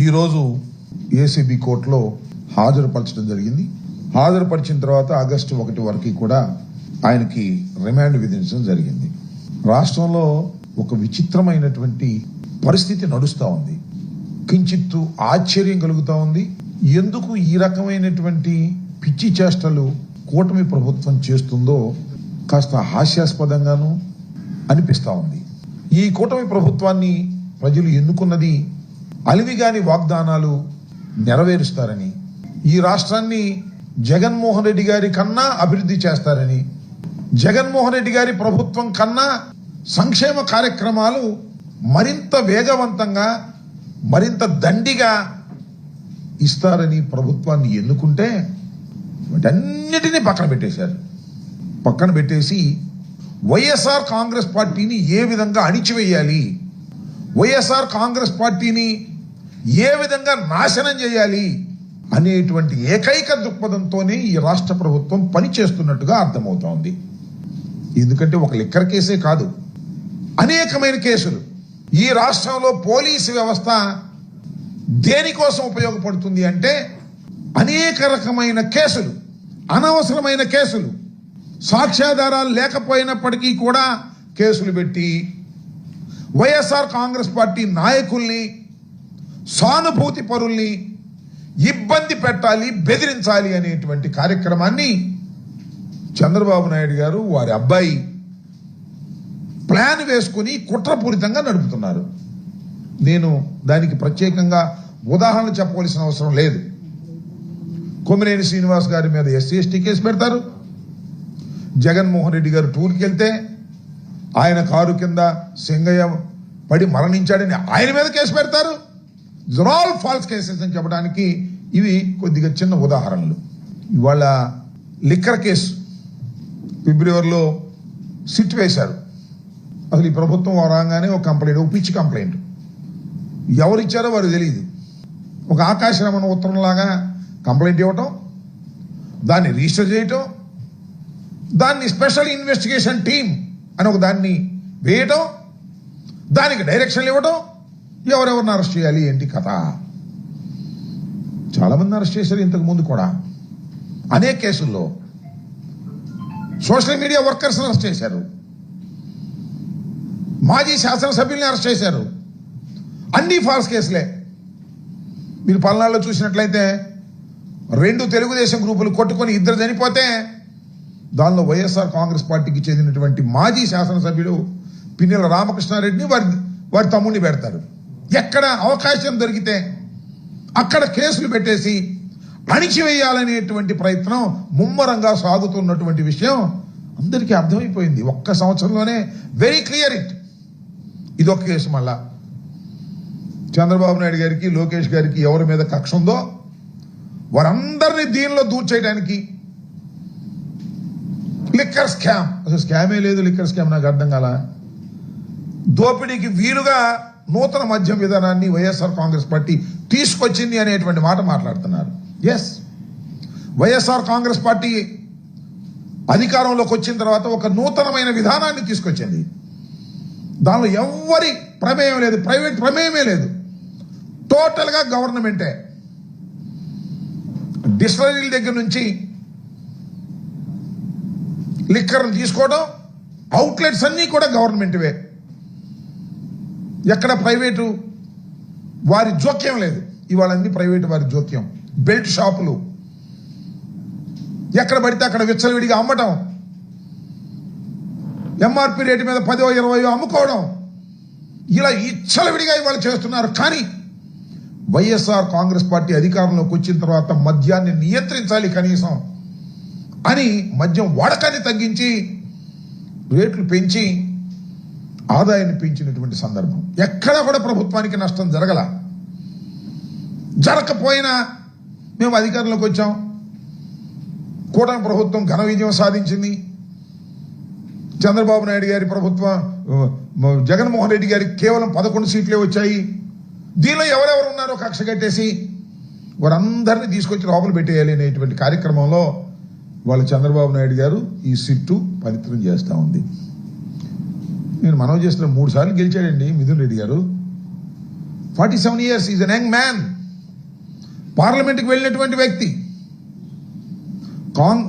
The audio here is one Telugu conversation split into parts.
ఈరోజు ఏసీబీ కోర్టులో హాజరుపరచడం జరిగింది. హాజరుపరిచిన తర్వాత ఆగస్టు 1 వరకు కూడా ఆయనకి రిమాండ్ విధించడం జరిగింది. రాష్ట్రంలో ఒక విచిత్రమైనటువంటి పరిస్థితి నడుస్తూ ఉంది. కించిత్తు ఆశ్చర్యం కలుగుతూ ఉంది. ఎందుకు ఈ రకమైనటువంటి పిచ్చి చేష్టలు కూటమి ప్రభుత్వం చేస్తుందో కాస్త హాస్యాస్పదంగాను అనిపిస్తూ ఉంది. ఈ కూటమి ప్రభుత్వాన్ని ప్రజలు ఎన్నుకున్నది అలివిగాని వాగ్దానాలు నెరవేరుస్తారని, ఈ రాష్ట్రాన్ని జగన్మోహన్ రెడ్డి గారి కన్నా అభివృద్ధి చేస్తారని, జగన్మోహన్ రెడ్డి గారి ప్రభుత్వం కన్నా సంక్షేమ కార్యక్రమాలు మరింత వేగవంతంగా మరింత దండిగా ఇస్తారని ప్రభుత్వాన్ని ఎన్నుకుంటే వాటన్నిటినీ పక్కన పెట్టేసి వైఎస్ఆర్ కాంగ్రెస్ పార్టీని ఏ విధంగా అణిచివేయాలి, వైఎస్ఆర్ కాంగ్రెస్ పార్టీని ఏ విధంగా నాశనం చేయాలి అనేటువంటి ఏకైక దృక్పథంతోనే ఈ రాష్ట్ర ప్రభుత్వం పనిచేస్తున్నట్టుగా అర్థమవుతోంది. ఎందుకంటే ఒక లిక్కర్ కేసే కాదు, అనేకమైన కేసులు. ఈ రాష్ట్రంలో పోలీసు వ్యవస్థ దేనికోసం ఉపయోగపడుతుంది అంటే అనేక రకమైన కేసులు, అనవసరమైన కేసులు, సాక్ష్యాధారాలు లేకపోయినప్పటికీ కూడా కేసులు పెట్టి వైఎస్ఆర్ కాంగ్రెస్ పార్టీ నాయకుల్ని, సానుభూతి పరుల్ని ఇబ్బంది పెట్టాలి, బెదిరించాలి అనేటువంటి కార్యక్రమాన్ని చంద్రబాబు నాయుడు గారు వారి అబ్బాయి ప్లాన్ వేసుకుని కుట్రపూరితంగా నడుపుతున్నారు. నేను దానికి ప్రత్యేకంగా ఉదాహరణ చెప్పవలసిన అవసరం లేదు. కొమ్మినేని శ్రీనివాస్ గారి మీద SC/ST కేసు పెడతారు. జగన్మోహన్ రెడ్డి గారు టూర్కి వెళ్తే ఆయన కారు కింద సింగయ్య పడి మరణించాడని ఆయన మీద కేసు పెడతారు. ఆల్ ఫాల్స్ కేసెస్ అని చెప్పడానికి ఇవి కొద్దిగా చిన్న ఉదాహరణలు. ఇవాళ లిక్కర్ కేసు ఫిబ్రవరిలో సిట్ వేశారు. అసలు ఈ ప్రభుత్వం రాగానే ఒక కంప్లైంట్, ఒక పిచ్చి కంప్లైంట్, ఎవరిచ్చారో వారు తెలియదు. ఒక ఆకాశరమణ ఉత్తరంలాగా కంప్లైంట్ ఇవ్వటం, దాన్ని రిజిస్టర్ చేయటం, దాన్ని స్పెషల్ ఇన్వెస్టిగేషన్ టీమ్ అని ఒక దాన్ని వేయటం, దానికి డైరెక్షన్లు ఇవ్వటం, ఎవరెవరిని అరెస్ట్ చేయాలి ఏంటి కథ. చాలా మంది అరెస్ట్ చేశారు ఇంతకు ముందు కూడా. అనేక కేసుల్లో సోషల్ మీడియా వర్కర్స్ అరెస్ట్ చేశారు, మాజీ శాసనసభ్యుల్ని అరెస్ట్ చేశారు. అన్ని ఫాల్స్ కేసులే. మీరు పల్నాడులో చూసినట్లయితే 2 తెలుగుదేశం గ్రూపులు కొట్టుకొని 2 చనిపోతే దానిలో వైఎస్ఆర్ కాంగ్రెస్ పార్టీకి చెందినటువంటి మాజీ శాసనసభ్యుడు పిన్నెల రామకృష్ణారెడ్డిని వారి తమ్ముడిని పెడతారు. ఎక్కడ అవకాశం దొరికితే అక్కడ కేసులు పెట్టేసి అణిచివేయాలనేటువంటి ప్రయత్నం ముమ్మరంగా సాగుతున్నటువంటి విషయం అందరికీ అర్థమైపోయింది. ఒక్క సంవత్సరంలోనే వెరీ క్లియర్ ఇది ఒక కేసు. మళ్ళా చంద్రబాబు నాయుడు గారికి, లోకేష్ గారికి ఎవరి మీద కక్ష ఉందో వారందరినీ దీనిలో దూర్చేయడానికి లిక్కర్ స్కామ్, అసలు స్కామే లేదు, లిక్కర్ స్కామ్ నాకు అర్థం కాల. దోపిడీకి వీలుగా నూతన మద్యం విధానాన్ని వైఎస్ఆర్ కాంగ్రెస్ పార్టీ తీసుకొచ్చింది అనేటువంటి మాట మాట్లాడుతున్నారు. ఎస్, వైఎస్ఆర్ కాంగ్రెస్ పార్టీ అధికారంలోకి వచ్చిన తర్వాత ఒక నూతనమైన విధానాన్ని తీసుకొచ్చింది. దానిలో ఎవరి ప్రమేయం లేదు, ప్రైవేట్ ప్రమేయమే లేదు, టోటల్గా గవర్నమెంటే. డిస్టిలరీల దగ్గర నుంచి లిక్కర్లు తీసుకోవడం, అవుట్లెట్స్ అన్నీ కూడా గవర్నమెంట్వే. ఎక్కడ ప్రైవేటు వారి జోక్యం లేదు. ఇవాళ అన్ని ప్రైవేటు వారి జోక్యం. బెల్ట్ షాపులు ఎక్కడ పడితే అక్కడ విచ్చలవిడిగా అమ్మటం, MRP రేటు మీద 10-20 అమ్ముకోవడం, ఇలా ఇచ్చలవిడిగా ఇవాళ చేస్తున్నారు. కానీ వైఎస్ఆర్ కాంగ్రెస్ పార్టీ అధికారంలోకి వచ్చిన తర్వాత మద్యాన్ని నియంత్రించాలి కనీసం అని మద్యం వాడకాన్ని తగ్గించి రేట్లు పెంచి ఆదాయాన్ని పెంచినటువంటి సందర్భం. ఎక్కడా కూడా ప్రభుత్వానికి నష్టం జరగకపోయినా మేము అధికారంలోకి వచ్చాం, కూటమి ప్రభుత్వం ఘన విజయం సాధించింది. చంద్రబాబు నాయుడు గారి ప్రభుత్వం, జగన్మోహన్ రెడ్డి గారికి కేవలం 11 సీట్లే వచ్చాయి. దీనిలో ఎవరెవరు ఉన్నారో కక్ష కట్టేసి వారందరినీ తీసుకొచ్చి లోపల పెట్టేయాలి అనేటువంటి కార్యక్రమంలో వాళ్ళ చంద్రబాబు నాయుడు గారు ఈ సిట్టు పవిత్రం చేస్తూ ఉంది. నేను మనవి చేస్తున్న 3 సార్లు గెలిచాడండి మిథున్ రెడ్డి గారు. 47 years, is an young man. పార్లమెంట్కి వెళ్ళినటువంటి వ్యక్తి.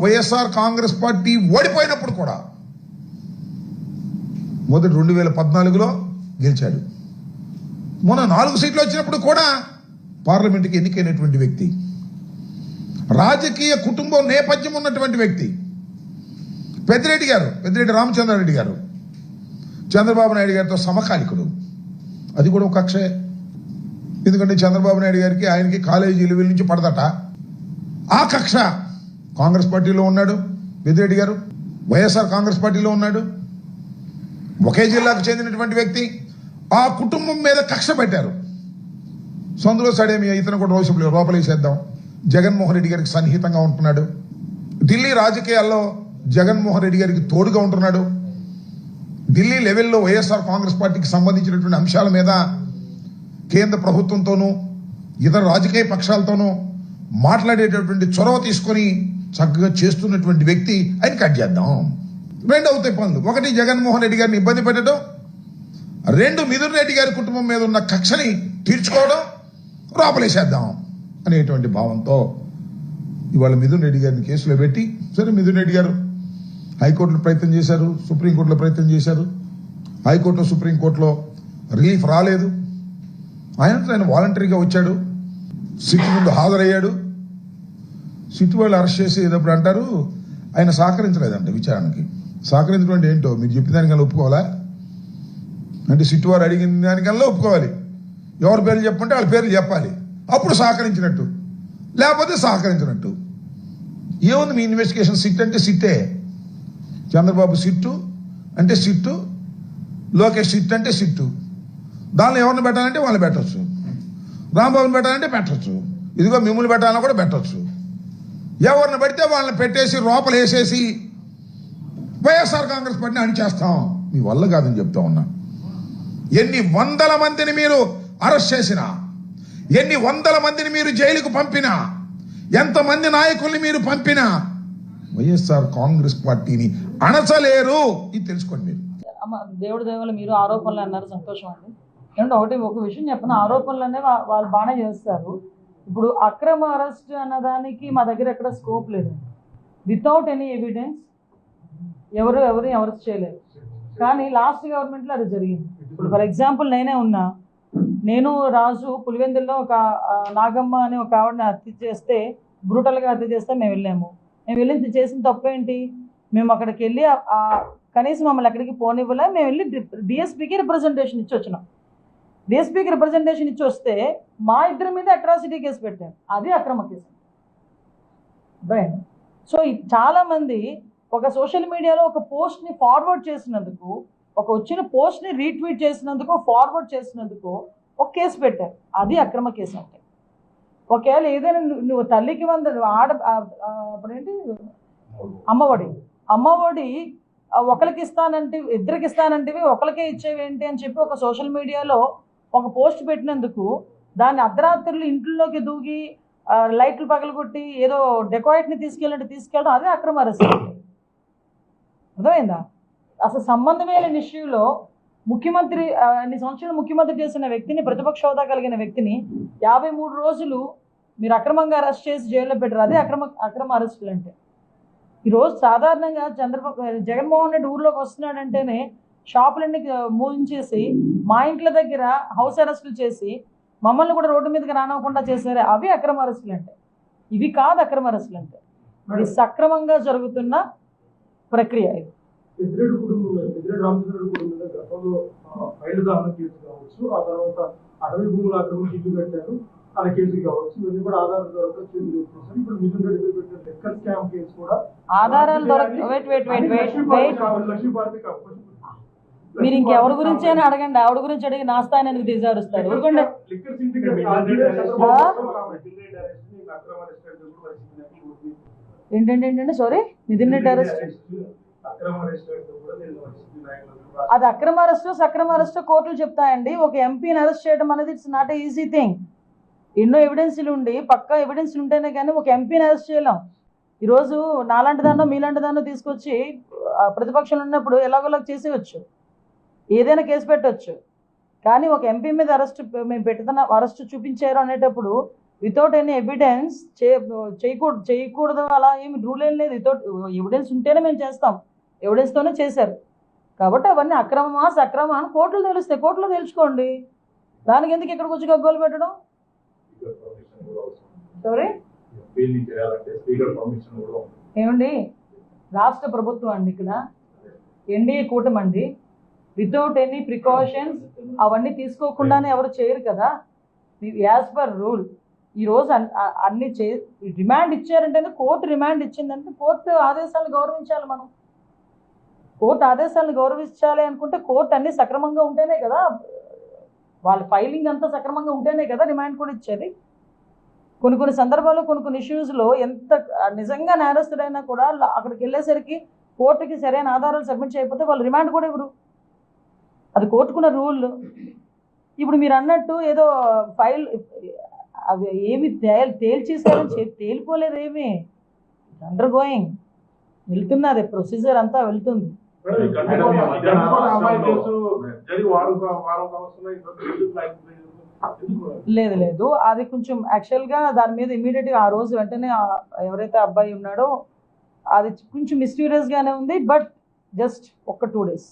వైఎస్ఆర్ కాంగ్రెస్ పార్టీ ఓడిపోయినప్పుడు కూడా మొదటి 2014లో గెలిచాడు. మొన్న 4 సీట్లు వచ్చినప్పుడు కూడా పార్లమెంట్కి ఎన్నికైనటువంటి వ్యక్తి. రాజకీయ కుటుంబం నేపథ్యం ఉన్నటువంటి వ్యక్తి. పెద్దిరెడ్డి రామచంద్రారెడ్డి గారు చంద్రబాబు నాయుడు గారితో సమకాలికుడు. అది కూడా ఒక కక్షే. ఎందుకంటే చంద్రబాబు నాయుడు గారికి ఆయనకి కాలేజీ లెవెల్ నుంచి పడదట. ఆ కక్ష కాంగ్రెస్ పార్టీలో ఉన్నాడు పెద్దిరెడ్డి గారు, వైఎస్ఆర్ కాంగ్రెస్ పార్టీలో ఉన్నాడు. ఒకే జిల్లాకు చెందినటువంటి వ్యక్తి. ఆ కుటుంబం మీద కక్ష పెట్టారు. సందులో సడేమి ఇతను కూడా రోజు లోపలేసేద్దాం. జగన్మోహన్ రెడ్డి గారికి సన్నిహితంగా ఉంటున్నాడు. ఢిల్లీ రాజకీయాల్లో జగన్మోహన్ రెడ్డి గారికి తోడుగా ఉంటున్నాడు. ఢిల్లీ లెవెల్లో వైఎస్ఆర్ కాంగ్రెస్ పార్టీకి సంబంధించినటువంటి అంశాల మీద కేంద్ర ప్రభుత్వంతోనూ ఇతర రాజకీయ పక్షాలతోనూ మాట్లాడేటటువంటి చొరవ తీసుకొని చక్కగా చేస్తున్నటువంటి వ్యక్తి. ఆయన కట్ చేద్దాం. 2 అవుతాయి పనులు. 1, జగన్మోహన్ రెడ్డి గారిని ఇబ్బంది పెట్టడం. 2, మిథున్ రెడ్డి గారి కుటుంబం మీద ఉన్న కక్షని తీర్చుకోవడం, లోపలేసేద్దాం అనేటువంటి భావంతో ఇవాళ మిథున్ రెడ్డి గారిని కేసులో పెట్టి, సరే మిథున్ రెడ్డి గారు హైకోర్టులో ప్రయత్నం చేశారు, సుప్రీంకోర్టులో ప్రయత్నం చేశారు. హైకోర్టులో సుప్రీంకోర్టులో రిలీఫ్ రాలేదు. ఆయన వాలంటరీగా వచ్చాడు, సిట్ ముందు హాజరయ్యాడు. సిట్ వాళ్ళు అరెస్ట్ చేసేటప్పుడు అంటారు ఆయన సహకరించలేదంట విచారణకి. సహకరించడం అంటే ఏంటో మీరు చెప్పిన దానికల్లా ఒప్పుకోవాలా? అంటే సిట్ వారు అడిగిన దానికల్లా ఒప్పుకోవాలి. ఎవరి పేర్లు చెప్పంటే వాళ్ళ పేర్లు చెప్పాలి. అప్పుడు సహకరించినట్టు, లేకపోతే సహకరించినట్టు. ఏముంది మీ ఇన్వెస్టిగేషన్? సిట్ అంటే సిట్టే. చంద్రబాబు సిట్టు అంటే సిట్టు, లోకేష్ సిట్ అంటే సిట్టు. దానిలో ఎవరిని పెట్టాలంటే వాళ్ళని పెట్టచ్చు, రాంబాబుని పెట్టాలంటే పెట్టచ్చు, ఇదిగో మిమ్మల్ని పెట్టాలని కూడా పెట్టచ్చు. ఎవరిని పెడితే వాళ్ళని పెట్టేసి లోపల వేసేసి వైఎస్ఆర్ కాంగ్రెస్ పార్టీని అణిచేస్తాం. మీ వల్ల కాదని చెప్తా ఉన్నా. ఎన్ని వందల మందిని మీరు అరెస్ట్ చేసినా, ఎన్ని వందల మందిని మీరు జైలుకు పంపినా, ఎంతమంది నాయకుల్ని మీరు పంపినా వైఎస్ఆర్ కాంగ్రెస్ పార్టీని అణచలేరు. ఇది తెలుసుకోండి మీరు. దేవుడి దేవాల మీరు ఆరోపణలు అన్నారు, సంతోషం అండి. ఏమంటే ఒక విషయం చెప్పిన, ఆరోపణలు అనేవి వాళ్ళు బాగానే చేస్తారు. ఇప్పుడు అక్రమ అరెస్ట్ అన్నదానికి మా దగ్గర ఎక్కడ స్కోప్ లేదు. వితౌట్ ఎనీ ఎవిడెన్స్ ఎవరు అరెస్ట్ చేయలేరు. కానీ లాస్ట్ గవర్నమెంట్లో అది జరిగింది. ఇప్పుడు ఫర్ ఎగ్జాంపుల్ నేనే ఉన్నా, నేను రాజు పులివెందుల్లో ఒక నాగమ్మ అని ఒక ఆవిడని హత్య చేస్తే, బ్రూటల్గా హత్య చేస్తే మేము వెళ్ళాము. మేము వెళ్ళి చేసిన తప్పేంటి? మేము అక్కడికి వెళ్ళి కనీసం మమ్మల్ని ఎక్కడికి పోనివ్వలే. మేము వెళ్ళి డిఎస్పీకి రిప్రజెంటేషన్ ఇచ్చి వచ్చినాం. డిఎస్పీకి రిప్రజెంటేషన్ ఇచ్చి వస్తే మా ఇద్దరి మీద అట్రాసిటీ కేసు పెట్టారు. అది అక్రమ కేసు. రైట్. సో చాలామంది ఒక సోషల్ మీడియాలో ఒక పోస్ట్ని ఫార్వర్డ్ చేసినందుకు, ఒక వచ్చిన పోస్ట్ని రీట్వీట్ చేసినందుకు, ఫార్వర్డ్ చేసినందుకు ఒక కేసు పెట్టారు. అది అక్రమ కేసు అంటే. ఒకవేళ ఏదైనా నువ్వు తల్లికి అప్పుడేంటి అమ్మఒడి ఒకరికి ఇస్తానంటే, ఇద్దరికి ఇస్తానంటివి ఒకరికే ఇచ్చేవేంటి అని చెప్పి ఒక సోషల్ మీడియాలో ఒక పోస్ట్ పెట్టినందుకు దాన్ని అర్ధరాత్రులు ఇంట్లోకి దూగి లైట్లు పగలగొట్టి ఏదో డెకాయిట్ని తీసుకెళ్ళడం అదే అక్రమ అరెస్ట్. అర్థమైందా? అసలు సంబంధమైన ఇష్యూలో ముఖ్యమంత్రి అన్ని సంవత్సరాలు ముఖ్యమంత్రి చేసిన వ్యక్తిని, ప్రతిపక్ష హోదా కలిగిన వ్యక్తిని 53 రోజులు మీరు అక్రమంగా అరెస్ట్ చేసి జైల్లో పెట్టారు. అదే అక్రమ అరెస్టులు అంటే. ఈరోజు సాధారణంగా జగన్మోహన్ రెడ్డి ఊర్లోకి వస్తున్నాడంటేనే షాపులన్నీ మూయించేసి మా ఇంట్ల దగ్గర హౌస్ అరెస్టులు చేసి మమ్మల్ని కూడా రోడ్డు మీదకి రానివ్వకుండా చేశారే, అవి అక్రమ అరెస్టులు అంటే. ఇవి కాదు అక్రమ అరెస్టులు అంటే. ఇది సక్రమంగా జరుగుతున్న ప్రక్రియ. ఇది పెద్దిరెడ్డి రామచంద్రరెడ్డి కుటుంబం మీద గతంలో ఫైల్ దాహన కేసు కావచ్చు, ఆ తర్వాత అటవీ భూముల అక్రమం ఇల్లు పెట్టారు అనే కేసు కావచ్చు, ఇవన్నీ కూడా ఆధారాలు దొరక చేసి చేస్తారు. ఇప్పుడు మిథున్ రెడ్డి పెట్టిన లెక్కర్ స్కామ్ కేసు కూడా ఆధారాలు మీరు ఇంకెవరి గురించి అని అడగండి. ఆవిడ గురించి అడిగి నా స్థాయిని ఎందుకు దిగజారుస్తారు? ఏంటంటే సారీ, మిథున్ రెడ్డి అరెస్ట్ అది అక్రమ అరెస్టు సక్రమ అరెస్టు కోర్టులు చెప్తాయండి. ఒక ఎంపీని అరెస్ట్ చేయడం అనేది it's not a easy thing. ఎన్నో ఎవిడెన్స్లు ఉండి పక్కా ఎవిడెన్స్లు ఉంటేనే కానీ ఒక ఎంపీని అరెస్ట్ చేయలేం. ఈరోజు నాలాంటి దాన్నో మీలాంటి దాన్నో తీసుకొచ్చి ప్రతిపక్షంలో ఉన్నప్పుడు ఎలాగోలాగ చేసేయచ్చు, ఏదైనా కేసు పెట్టవచ్చు. కానీ ఒక ఎంపీ మీద మేము అరెస్ట్ చూపించారు అనేటప్పుడు వితౌట్ ఎనీ ఎవిడెన్స్ చేయకూడదు అలా ఏమి రూల్ ఏం లేదు. వితౌట్ ఎవిడెన్స్ ఉంటేనే మేము చేస్తాం, ఎవిడెన్స్తోనే చేశారు. కాబట్టి అవన్నీ అక్రమమా సక్రమా అని కోర్టులు తెలుస్తాయి, కోర్టులో తెలుసుకోండి. దానికి ఎందుకు ఇక్కడికి వచ్చి గగ్గోలు పెట్టడం? సారీ ఏమండి, రాష్ట్ర ప్రభుత్వం అండి, ఇక్కడ ఎన్డీఏ కూటమి అండి. వితౌట్ ఎనీ ప్రికాషన్స్ అవన్నీ తీసుకోకుండానే ఎవరు చేయరు కదా, యాజ్ పర్ రూల్. ఈరోజు అన్ని రిమాండ్ ఇచ్చారంటేనే, కోర్టు రిమాండ్ ఇచ్చిందంటే కోర్టు ఆదేశాలను గౌరవించాలి. మనం కోర్టు ఆదేశాలను గౌరవించాలి అనుకుంటే కోర్టు అన్ని సక్రమంగా ఉంటేనే కదా, వాళ్ళ ఫైలింగ్ అంతా సక్రమంగా ఉంటేనే కదా రిమాండ్ కూడా ఇచ్చేది. కొన్ని సందర్భాల్లో కొన్ని ఇష్యూస్లో ఎంత నిజంగా నేరస్తుడైనా కూడా అక్కడికి వెళ్ళేసరికి కోర్టుకి సరైన ఆధారాలు సబ్మిట్ చేయకపోతే వాళ్ళు రిమాండ్ కూడా ఇవ్వరు. అది కోర్టుకున్న రూల్. ఇప్పుడు మీరు అన్నట్టు ఏదో ఫైల్ అవి ఏమి తేల్చేసారని తేలిపోలేదు, ఏమి అండర్ గోయింగ్ వెళ్తున్నది, ప్రొసీజర్ అంతా వెళ్తుంది. లేదు అది కొంచెం యాక్చువల్గా దాని మీద ఇమీడియట్గా ఆ రోజు వెంటనే ఎవరైతే అబ్బాయి ఉన్నాడో అది కొంచెం మిస్టీరియస్గానే ఉంది. But just 1-2 days